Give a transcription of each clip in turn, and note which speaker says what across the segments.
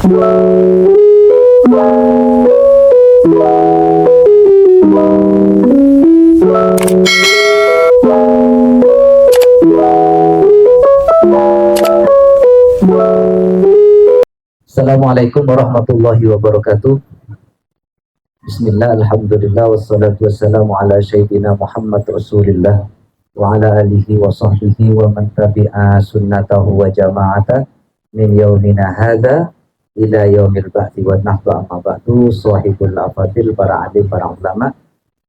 Speaker 1: Assalamualaikum warahmatullahi wabarakatuh. Bismillah, alhamdulillah, wassalatu wassalamu ala sayyidina Muhammad Rasulillah wa ala alihi wa sahbihi wa man tabi'a sunnatahu wa jama'ata min yaumina hadha ila yaumil ba'thi wa nahdu amma ba'du. Sahibul afadil, para alim, para ulama,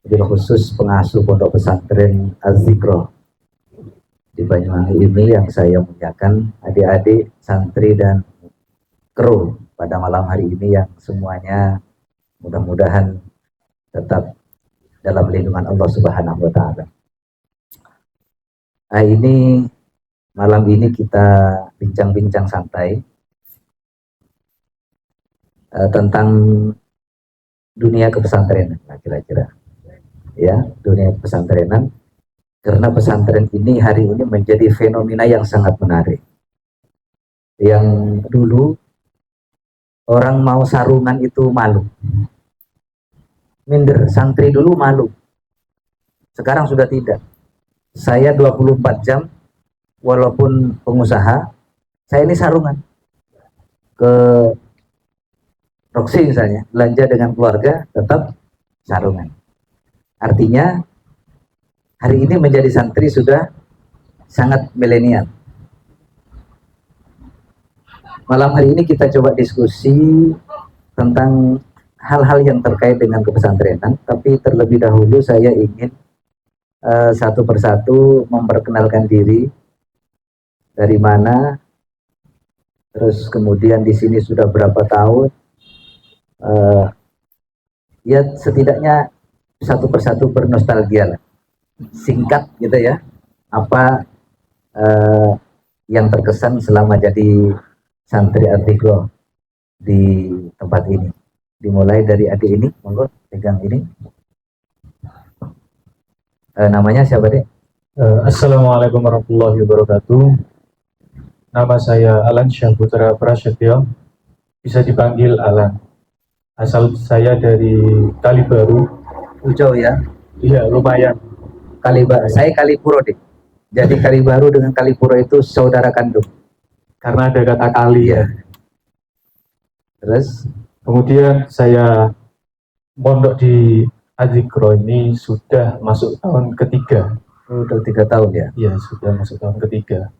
Speaker 1: bil khusus pengasuh pondok pesantren Az-Zikra di Banyuwangi ini yang saya muliakan, adik-adik, santri dan kru pada malam hari ini yang semuanya mudah-mudahan tetap dalam lindungan Allah Subhanahu wa Ta'ala. Ini malam ini kita bincang-bincang santai tentang dunia kepesantrenan, kira-kira ya, dunia pesantrenan, karena pesantren ini hari ini menjadi fenomena yang sangat menarik. Yang dulu orang mau sarungan itu malu, minder. Santri dulu malu, sekarang sudah tidak. Saya 24 jam walaupun pengusaha, saya ini sarungan ke Roxy misalnya, belanja dengan keluarga tetap sarungan. Artinya hari ini menjadi santri sudah sangat milenial. Malam hari ini kita coba diskusi tentang hal-hal yang terkait dengan kepesantrenan, tapi terlebih dahulu saya ingin satu persatu memperkenalkan diri, dari mana, terus kemudian di sini sudah berapa tahun, ya setidaknya satu persatu bernostalgia lah, singkat gitu ya, apa yang terkesan selama jadi santri Az-Zikra di tempat ini. Dimulai dari adik ini, monggo pegang ini. Namanya siapa, Dek?
Speaker 2: Assalamualaikum warahmatullahi wabarakatuh. Nama saya Alan Syahputra Prasetyo, bisa dipanggil Alan. Asal saya dari Kalibaru.
Speaker 1: Jauh ya?
Speaker 2: Iya, lumayan.
Speaker 1: Saya Kalipuro, Dek. Jadi Kalibaru dengan Kalipuro itu saudara kandung.
Speaker 2: Karena ada kata kali ya.
Speaker 1: Terus
Speaker 2: kemudian saya mondok di Az-Zikra ini sudah masuk tahun ketiga.
Speaker 1: udah 3 tahun ya?
Speaker 2: Iya, sudah masuk tahun ketiga.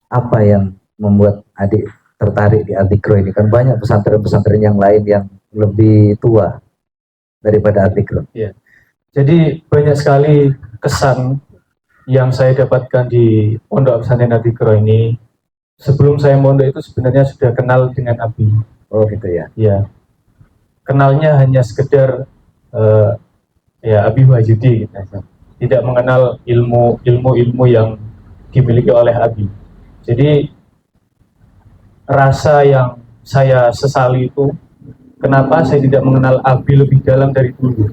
Speaker 1: Apa yang membuat adik tertarik di Az-Zikra ini? Kan banyak pesantren-pesantren yang lain yang lebih tua daripada Az-Zikra.
Speaker 2: Iya. Jadi banyak sekali kesan yang saya dapatkan di pondok pesantren Az-Zikra ini. Sebelum saya mondok itu sebenarnya sudah kenal dengan Abi.
Speaker 1: Oh gitu ya?
Speaker 2: Ya, kenalnya hanya sekedar ya Abi Wahyudi gitu. Tidak mengenal ilmu yang dimiliki oleh Abi. Jadi rasa yang saya sesali itu, kenapa saya tidak mengenal Abi lebih dalam dari dulu?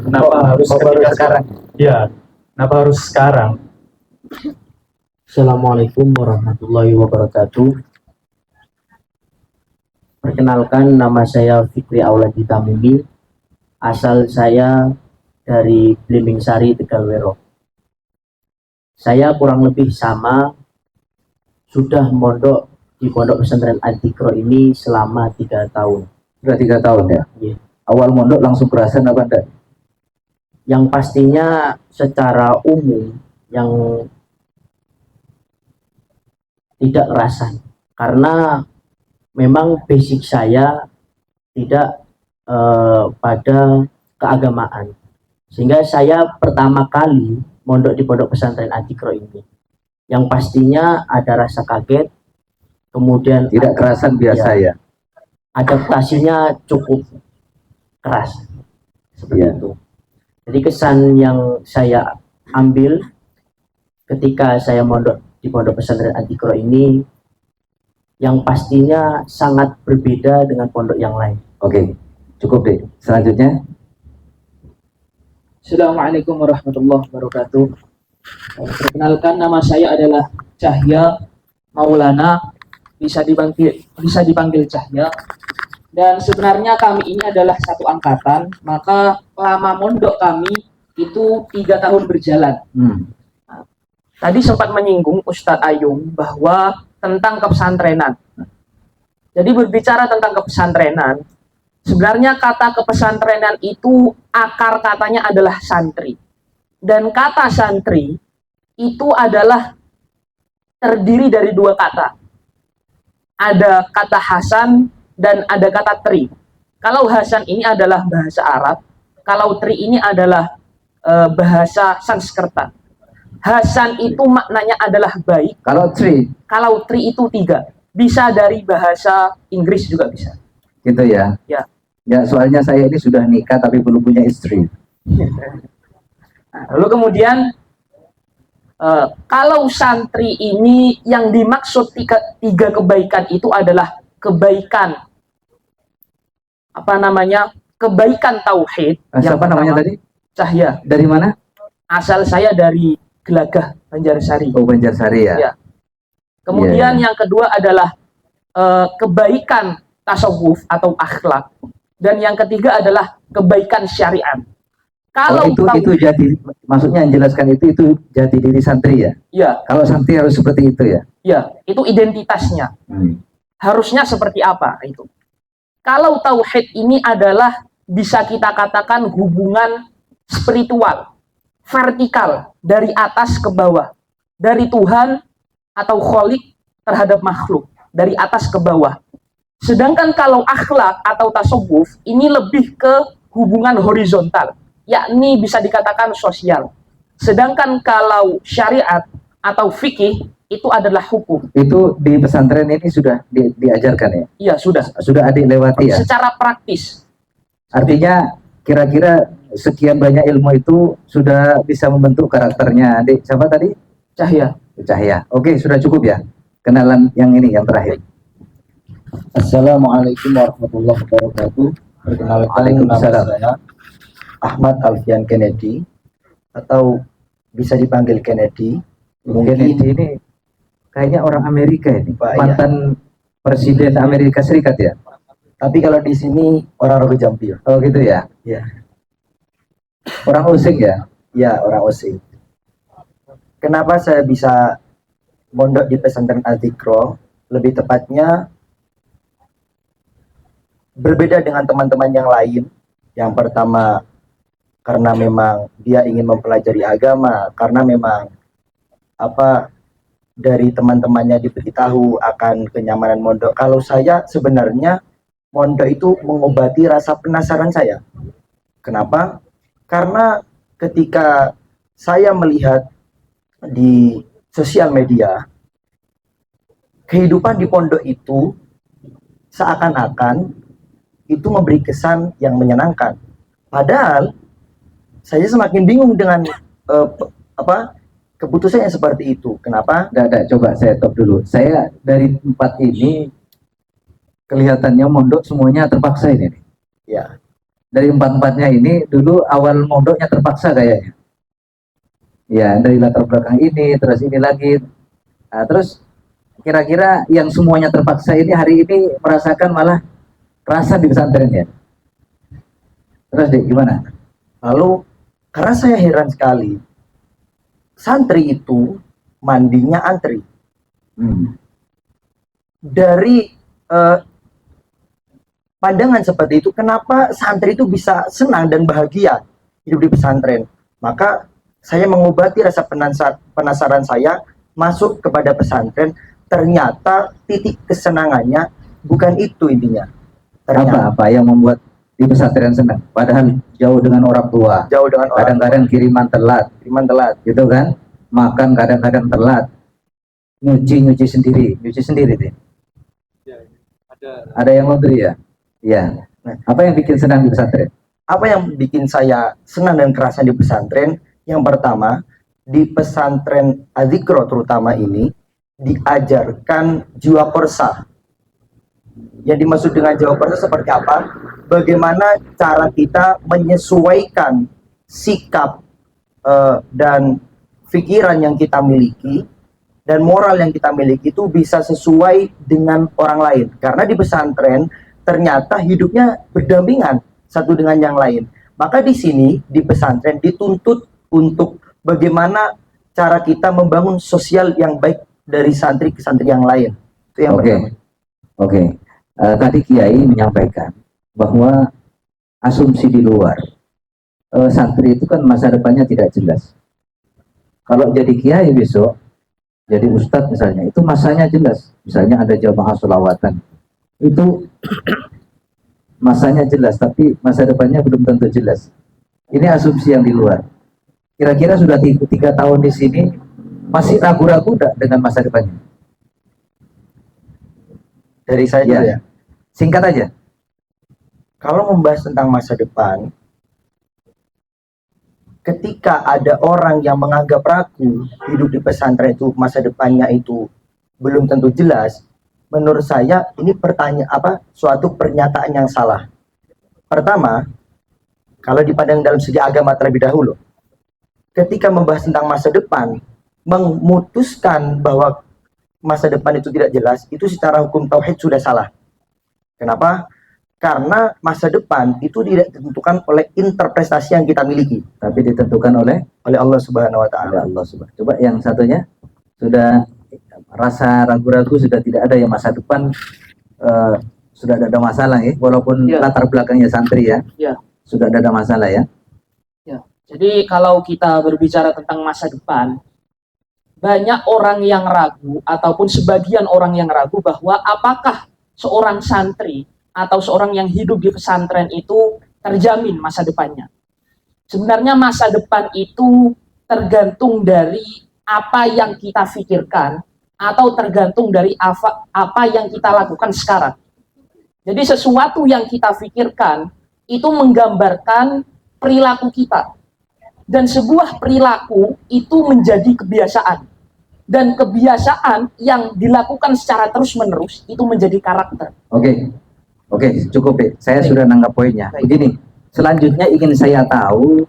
Speaker 2: Kenapa harus ketika sekarang? Ya, kenapa harus sekarang?
Speaker 3: Assalamualaikum warahmatullahi wabarakatuh. Perkenalkan, nama saya Fikri Auladi Tamimi. Asal saya dari Blimbing Sari, Tegalwero. Saya kurang lebih sama, sudah mondok di pondok pesantren Az-Zikra ini selama 3 tahun.
Speaker 1: Sudah 3 tahun ya?
Speaker 3: Iya.
Speaker 1: Awal mondok langsung kerasan apa enggak?
Speaker 3: Yang pastinya secara umum yang tidak kerasan, karena memang basic saya tidak pada keagamaan, sehingga saya pertama kali mondok di pondok pesantren Az-Zikra ini, yang pastinya ada rasa kaget, kemudian
Speaker 1: Tidak kerasan biasa ya?
Speaker 3: Adaptasinya cukup keras seperti
Speaker 1: Ya.
Speaker 3: itu. Jadi kesan yang saya ambil ketika saya mondok di pondok pesantren Az-Zikra ini, yang pastinya sangat berbeda dengan pondok yang lain.
Speaker 1: Oke, cukup deh. Selanjutnya.
Speaker 4: Assalamualaikum warahmatullahi wabarakatuh. Perkenalkan, nama saya adalah Cahya Maulana. bisa dipanggil Cahya. Dan sebenarnya kami ini adalah satu angkatan, maka lama mondok kami itu 3 tahun berjalan. Tadi sempat menyinggung Ustadz Ayung bahwa tentang kepesantrenan. Jadi berbicara tentang kepesantrenan, sebenarnya kata kepesantrenan itu akar katanya adalah santri. Dan kata santri itu adalah terdiri dari 2 kata. Ada kata Hasan dan ada kata tri. Kalau Hasan ini adalah bahasa Arab, kalau tri ini adalah bahasa Sanskerta. Hasan itu maknanya adalah baik.
Speaker 1: Kalau
Speaker 4: Kalau tri itu 3. Bisa dari bahasa Inggris juga bisa.
Speaker 1: gitu ya.
Speaker 4: Ya.
Speaker 1: Ya, soalnya saya ini sudah nikah tapi belum punya istri.
Speaker 4: Lalu kemudian kalau santri ini yang dimaksud 3 kebaikan itu adalah kebaikan kebaikan tauhid.
Speaker 1: Siapa namanya tadi?
Speaker 4: Cahya.
Speaker 1: Dari mana?
Speaker 4: Asal saya dari Gelagah, Banjarsari.
Speaker 1: Oh, Banjarsari ya.
Speaker 4: Ya. Kemudian yang kedua adalah kebaikan tasawuf atau akhlak. Dan yang ketiga adalah kebaikan syariat. Kalau
Speaker 1: itu jati, maksudnya yang jelaskan itu jati diri santri ya.
Speaker 4: Ya,
Speaker 1: Kalau santri harus seperti itu ya.
Speaker 4: ya, itu identitasnya. Harusnya seperti apa itu? Kalau tauhid ini adalah bisa kita katakan hubungan spiritual, vertikal, dari atas ke bawah, dari Tuhan atau Kholik terhadap makhluk, dari atas ke bawah. Sedangkan kalau akhlak atau tasawuf ini lebih ke hubungan horizontal, yakni bisa dikatakan sosial. Sedangkan kalau syariat atau fikih itu adalah hukum.
Speaker 1: Itu di pesantren ini sudah diajarkan ya?
Speaker 4: Iya, sudah.
Speaker 1: Sudah adik lewati ya?
Speaker 4: Secara praktis.
Speaker 1: Artinya kira-kira sekian banyak ilmu itu sudah bisa membentuk karakternya adik. Siapa tadi?
Speaker 4: Cahya.
Speaker 1: Cahya. Oke, sudah cukup ya? Kenalan yang ini, yang terakhir.
Speaker 5: Assalamualaikum warahmatullahi wabarakatuh. Perkenalkan, nama saya Ahmad Alfian Kennedy atau bisa dipanggil Kennedy.
Speaker 1: Kennedy ini kayaknya orang Amerika ini,
Speaker 5: Pak,
Speaker 1: mantan presiden Amerika Serikat ya.
Speaker 5: Tapi kalau di sini orang Rogo Jambi.
Speaker 1: Oh gitu ya.
Speaker 5: Ya,
Speaker 1: Orang Usik ya.
Speaker 5: ya orang Osing. Kenapa saya bisa mondok di pesantren Al-Dzikro? Lebih tepatnya berbeda dengan teman-teman yang lain. Yang pertama karena memang dia ingin mempelajari agama, karena memang dari teman-temannya diberitahu akan kenyamanan mondok. Kalau saya sebenarnya mondok itu mengobati rasa penasaran saya. Kenapa? Karena ketika saya melihat di sosial media, kehidupan di pondok itu seakan-akan itu memberi kesan yang menyenangkan. Padahal saya semakin bingung dengan keputusan yang seperti itu. Kenapa?
Speaker 1: Nggak, coba saya top dulu. Saya dari tempat ini kelihatannya mondok semuanya terpaksa ini.
Speaker 5: Ya.
Speaker 1: Dari empat-empatnya ini dulu awal mondoknya terpaksa kayaknya. Ya, dari latar belakang ini, terus ini lagi. Nah, terus kira-kira yang semuanya terpaksa ini hari ini merasakan malah rasa di pesantren ya. Terus deh, gimana?
Speaker 5: Lalu karena saya heran sekali, santri itu mandinya antri. Dari pandangan seperti itu, kenapa santri itu bisa senang dan bahagia hidup di pesantren? Maka saya mengobati rasa penasaran saya masuk kepada pesantren. Ternyata titik kesenangannya bukan itu intinya.
Speaker 1: Apa yang membuat di pesantren senang? Padahal jauh dengan orang tua.
Speaker 5: Jauh dengan orang
Speaker 1: kadang-kadang kiriman telat, gitu kan? Makan kadang-kadang telat. Nyuci sendiri deh. Ada yang memberi ya? Iya.
Speaker 5: Nah,
Speaker 1: apa yang bikin senang di pesantren?
Speaker 5: Apa yang bikin saya senang dan kerasa di pesantren? Yang pertama, di pesantren Al-Dzikro terutama ini diajarkan jiwa korsa. Yang dimaksud dengan jiwa korsa seperti apa? Bagaimana cara kita menyesuaikan sikap dan pikiran yang kita miliki dan moral yang kita miliki itu bisa sesuai dengan orang lain. Karena di pesantren ternyata hidupnya berdampingan satu dengan yang lain. Maka di sini di pesantren dituntut untuk bagaimana cara kita membangun sosial yang baik dari santri ke santri yang lain. Itu yang pertama.
Speaker 1: Oke. Tadi Kiai menyampaikan bahwa asumsi di luar santri itu kan masa depannya tidak jelas. Kalau jadi Kiai besok, jadi Ustadz misalnya, itu masanya jelas. Misalnya ada jamaah sholawatan, itu masanya jelas, tapi masa depannya belum tentu jelas. Ini asumsi yang di luar. Kira-kira sudah 3 tahun di sini, masih ragu-ragu dengan masa depannya?
Speaker 5: Dari saya dulu ya.
Speaker 1: Singkat aja.
Speaker 5: Kalau membahas tentang masa depan, ketika ada orang yang menganggap ragu hidup di pesantren itu masa depannya itu belum tentu jelas, menurut saya ini suatu pernyataan yang salah. Pertama, kalau dipandang dalam segi agama terlebih dahulu, ketika membahas tentang masa depan, memutuskan bahwa masa depan itu tidak jelas, itu secara hukum tauhid sudah salah. Kenapa? Karena masa depan itu tidak ditentukan oleh interpretasi yang kita miliki,
Speaker 1: Tapi ditentukan oleh
Speaker 5: Allah Subhanahu wa taala.
Speaker 1: Allah Subhanahu. Coba yang satunya, sudah rasa ragu-ragu, sudah tidak ada yang masa depan, sudah ada masalah ya, walaupun latar belakangnya santri ya.
Speaker 4: Ya.
Speaker 1: Sudah ada masalah ya.
Speaker 4: Jadi kalau kita berbicara tentang masa depan, banyak orang yang ragu ataupun sebagian orang yang ragu bahwa apakah seorang santri atau seorang yang hidup di pesantren itu terjamin masa depannya. Sebenarnya masa depan itu tergantung dari apa yang kita pikirkan atau tergantung dari apa yang kita lakukan sekarang. Jadi sesuatu yang kita pikirkan itu menggambarkan perilaku kita. Dan sebuah perilaku itu menjadi kebiasaan. Dan kebiasaan yang dilakukan secara terus-menerus itu menjadi karakter.
Speaker 1: Oke, cukup ya. Saya sudah nangkap poinnya. Begini, selanjutnya ingin saya tahu,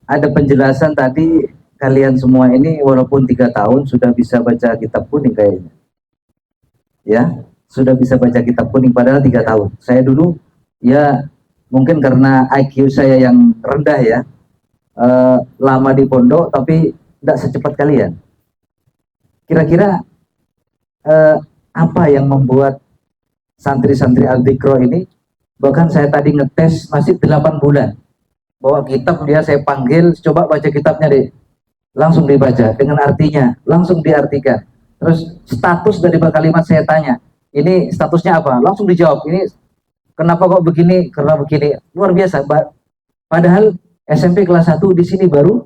Speaker 1: ada penjelasan tadi, kalian semua ini walaupun 3 tahun sudah bisa baca kitab kuning kayaknya. Ya, sudah bisa baca kitab kuning padahal 3 tahun. Saya dulu ya mungkin karena IQ saya yang rendah ya, lama di pondok tapi tidak secepat kalian. Kira-kira apa yang membuat santri-santri Al-Dzikro ini, bahkan saya tadi ngetes masih 8 bulan, bawa kitab dia, saya panggil, coba baca kitabnya deh, langsung dibaca dengan artinya, langsung diartikan. Terus status dari kalimat saya tanya, ini statusnya apa? Langsung dijawab, ini kenapa kok begini, karena begini. Luar biasa. Padahal SMP kelas 1 di sini baru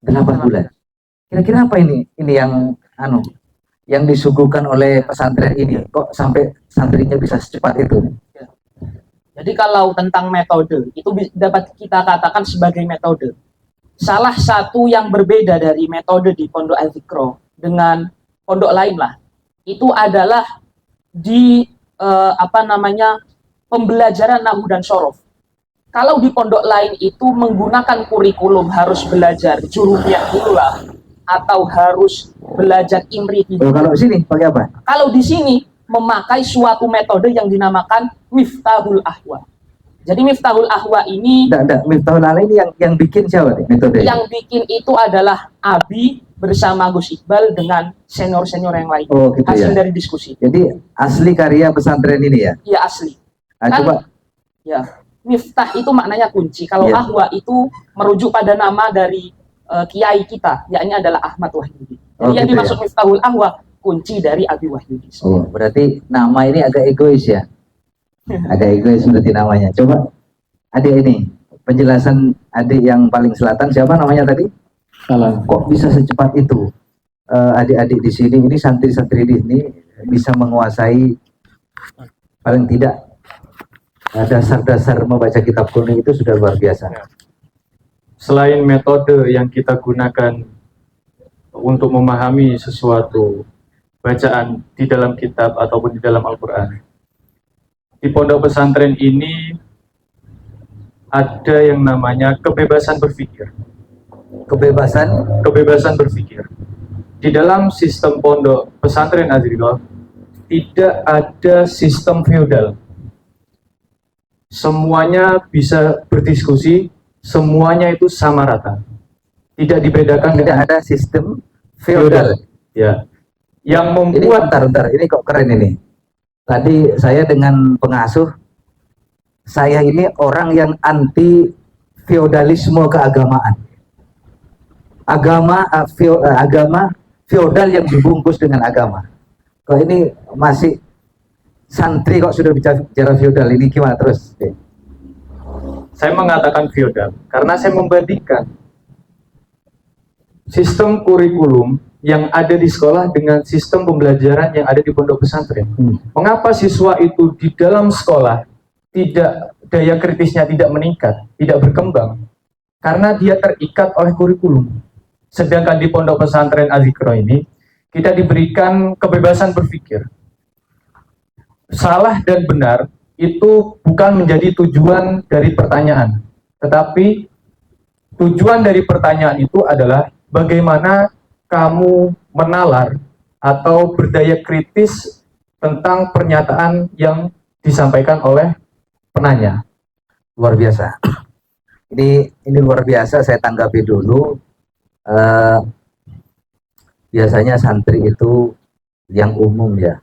Speaker 1: 8 bulan. Kira-kira apa ini yang disuguhkan oleh pesantren ini, kok sampai santrinya bisa secepat itu?
Speaker 4: Jadi kalau tentang metode, itu dapat kita katakan sebagai metode. Salah satu yang berbeda dari metode di Pondok Al-Dzikro dengan pondok lain lah, itu adalah di pembelajaran nahwu dan shorof. Kalau di pondok lain itu menggunakan kurikulum harus belajar jurumiyah dulu lah, atau harus belajar imri.
Speaker 1: Kalau di sini pakai apa?
Speaker 4: Kalau di sini memakai suatu metode yang dinamakan Miftahul Ahwa. Jadi Miftahul Ahwa ini,
Speaker 1: Miftahul Ahwa ini yang bikin siapa nih metode?
Speaker 4: Yang bikin itu adalah Abi bersama Gus Iqbal dengan senior-senior yang lain.
Speaker 1: Oh, gitu
Speaker 4: hasil
Speaker 1: ya.
Speaker 4: dari diskusi.
Speaker 1: Jadi asli karya pesantren ini ya?
Speaker 4: Iya asli.
Speaker 1: Coba.
Speaker 4: Ya, Miftah itu maknanya kunci. Kalau
Speaker 1: Ya.
Speaker 4: Ahwa itu merujuk pada nama dari kiai kita, yakni adalah Ahmad Wahyudi. Jadi yang
Speaker 1: gitu
Speaker 4: dimaksud Miftahul Ahwa, kunci dari Abi Wahyudi.
Speaker 1: Oh, berarti nama ini agak egois ya? Agak egois berarti namanya. Coba adik ini, penjelasan adik yang paling selatan, siapa namanya tadi? Kok bisa secepat itu? Adik-adik di sini, ini santri-santri di sini bisa menguasai paling tidak dasar-dasar membaca kitab kuning itu sudah luar biasa.
Speaker 2: Selain metode yang kita gunakan untuk memahami sesuatu bacaan di dalam kitab ataupun di dalam Al-Quran, di pondok pesantren ini ada yang namanya kebebasan berpikir. kebebasan berpikir. Di dalam sistem pondok pesantren Azriqah tidak ada sistem feodal. Semuanya bisa berdiskusi, semuanya itu sama rata. Tidak dibedakan
Speaker 1: Tidak
Speaker 2: dengan
Speaker 1: ada sistem feodal.
Speaker 2: ya. Yang
Speaker 1: Ini
Speaker 2: membuat
Speaker 1: bentar, ini kok keren ini. Tadi saya dengan pengasuh, saya ini orang yang anti feodalisme keagamaan. Agama feodal yang dibungkus dengan agama. Kok ini masih santri kok sudah bicara feodal, ini gimana terus?
Speaker 2: saya mengatakan feodal karena saya membandingkan sistem kurikulum yang ada di sekolah dengan sistem pembelajaran yang ada di pondok pesantren. Mengapa siswa itu di dalam sekolah tidak, daya kritisnya tidak meningkat, tidak berkembang? Karena dia terikat oleh kurikulum. Sedangkan di pondok pesantren Azikro ini kita diberikan kebebasan berpikir. Salah dan benar itu bukan menjadi tujuan dari pertanyaan, tetapi tujuan dari pertanyaan itu adalah bagaimana kamu menalar atau berdaya kritis tentang pernyataan yang disampaikan oleh penanya.
Speaker 1: Luar biasa. Ini luar biasa, saya tanggapi dulu. Biasanya santri itu yang umum ya,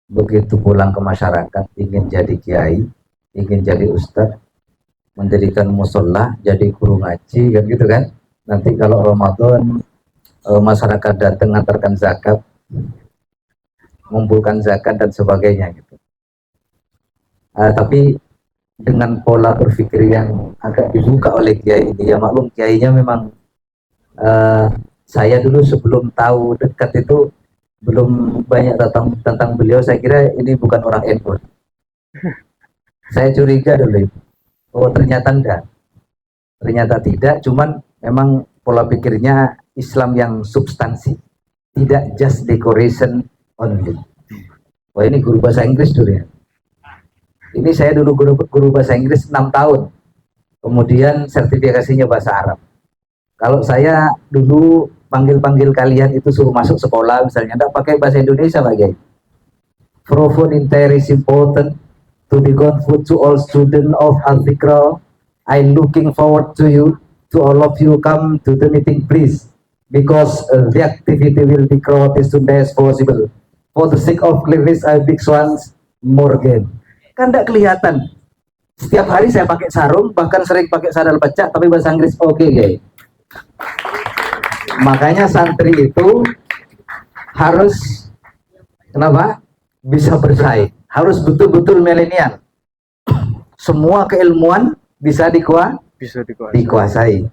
Speaker 1: begitu pulang ke masyarakat ingin jadi kiai, ingin jadi ustadz, mendirikan musola, jadi guru ngaji kan gitu kan. Nanti kalau Ramadan masyarakat datang ngantarkan zakat, mengumpulkan zakat dan sebagainya gitu. Tapi dengan pola berpikir yang agak dibuka oleh kiai ini, ya maklum kiainya memang saya dulu sebelum tahu dekat itu belum banyak tentang beliau. Saya kira ini bukan orang NU. Saya curiga dulu, oh ternyata enggak, ternyata tidak. Cuman memang pola pikirnya Islam yang substansi, tidak just decoration only. Wah ini guru bahasa Inggris dulu ya. Ini saya dulu guru bahasa Inggris 6 tahun, kemudian sertifikasinya bahasa Arab. Kalau saya dulu panggil kalian itu suruh masuk sekolah misalnya, enggak pakai bahasa Indonesia Pak Kiai. Profound inter is important to be grateful to all students of Al-Fikra. I'm looking forward to you, to all of you come to the meeting please, because the activity will be crowded as soon as possible. For the sake of clearness, I big ones Morgan. Kan enggak kelihatan. Setiap hari saya pakai sarung, bahkan sering pakai sandal pecah, tapi bahasa Inggris oke, guys. Makanya santri itu harus kenapa? Bisa bersaing. Harus betul-betul milenial. Semua keilmuan bisa dikuasai.